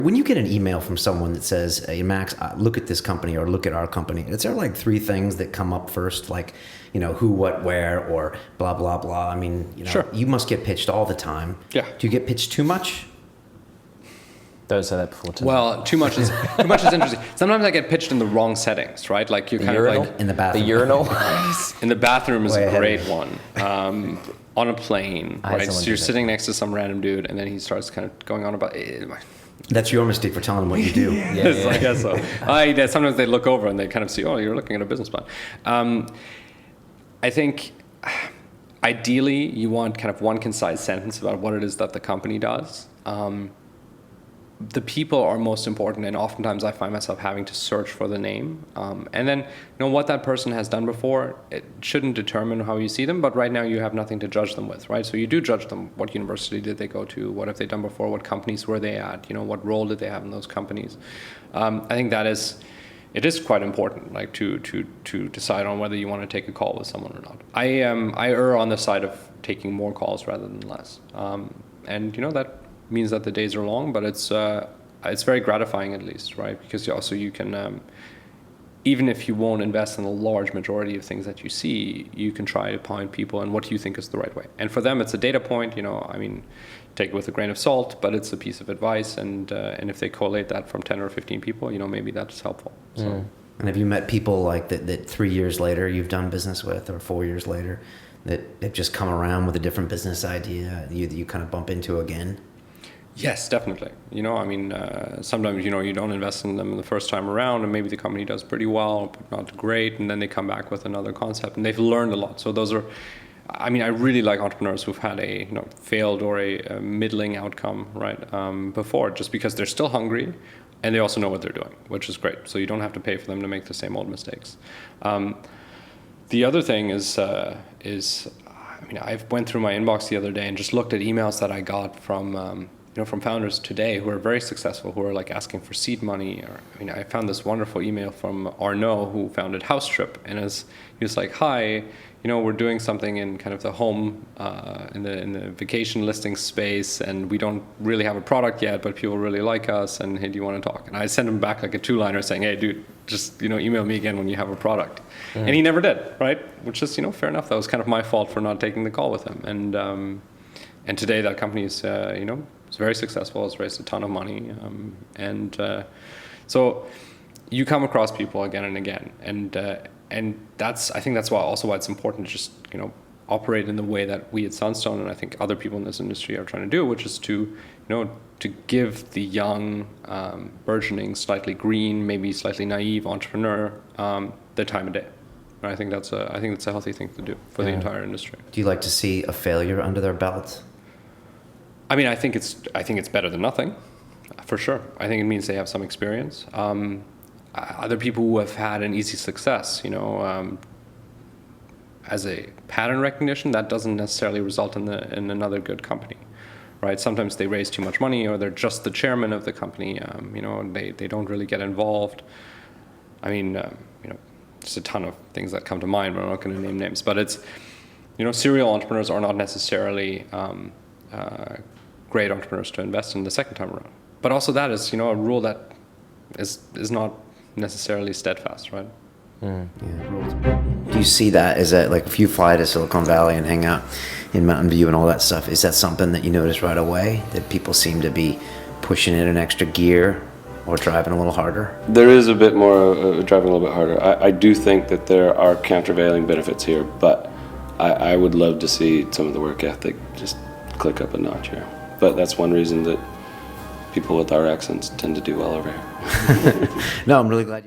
When you get an email from someone that says, hey, Max, look at this company or look at our company, is there like three things that come up first, like, who, what, where, or blah, blah, blah? I mean, Sure. You must get pitched all the time. Yeah. Do you get pitched too much? Don't say that before tonight. Well, too much is interesting. Sometimes I get pitched in the wrong settings, right? Like you kind urinal? of like In the bathroom. The urinal? in the bathroom is Way a ahead great of one. On a plane, I had right? someone So do you're that. sitting next to some random dude, and then he starts kind of going on about. That's your mistake for telling them what you do. Yes, I guess so. Sometimes they look over and they kind of see, oh, you're looking at a business plan. I think ideally you want kind of one concise sentence about what it is that the company does. The people are most important, and oftentimes I find myself having to search for the name. And then, what that person has done before, it shouldn't determine how you see them, but right now you have nothing to judge them with, right? So you do judge them. What university did they go to? What have they done before? What companies were they at? What role did they have in those companies? I think it is quite important, like to decide on whether you want to take a call with someone or not. I err on the side of taking more calls rather than less. And that means that the days are long, but it's very gratifying at least, right? Because you can, even if you won't invest in a large majority of things that you see, you can try to point people in what you think is the right way. And for them, it's a data point. Take it with a grain of salt, but it's a piece of advice. And if they collate that from 10 or 15 people, maybe that's helpful. So. And have you met people like that 3 years later you've done business with, or 4 years later, that have just come around with a different business idea that you kind of bump into again? Yes, definitely. Sometimes, you don't invest in them the first time around, and maybe the company does pretty well, but not great, and then they come back with another concept, and they've learned a lot. So those are, I really like entrepreneurs who've had a failed or a middling outcome, right, before, just because they're still hungry, and they also know what they're doing, which is great. So you don't have to pay for them to make the same old mistakes. The other thing is I went through my inbox the other day and just looked at emails that I got from founders today who are very successful, who are like asking for seed money. I found this wonderful email from Arnaud, who founded House Trip, and he was like, hi, we're doing something in kind of the home, in the vacation listing space, and we don't really have a product yet, but people really like us, and hey, do you want to talk? And I sent him back like a 2-liner saying, hey, dude, just, email me again when you have a product. Mm. And he never did, right? Which is, fair enough. That was kind of my fault for not taking the call with him. And today that company is, it's very successful. It's raised a ton of money. So you come across people again and again. And I think that's why it's important to just, operate in the way that we at Sunstone, and I think other people in this industry are trying to do, which is to give the young, burgeoning, slightly green, maybe slightly naive entrepreneur the time of day. And I think that's a healthy thing to do for the entire industry. Do you like to see a failure under their belt? I think it's better than nothing, for sure. I think it means they have some experience. Other people who have had an easy success, as a pattern recognition, that doesn't necessarily result in another good company, right? Sometimes they raise too much money, or they're just the chairman of the company. They don't really get involved. There's a ton of things that come to mind, but I'm not going to name names. But it's, serial entrepreneurs are not necessarily great entrepreneurs to invest in the second time around. But also that is, a rule that is not necessarily steadfast, right? Mm. Yeah. Do you see that as like if you fly to Silicon Valley and hang out in Mountain View and all that stuff, is that something that you notice right away, that people seem to be pushing it an extra gear or driving a little harder? There is a bit more driving a little bit harder. I do think that there are countervailing benefits here, but I would love to see some of the work ethic just click up a notch here. But that's one reason that people with our accents tend to do well over here. No, I'm really glad you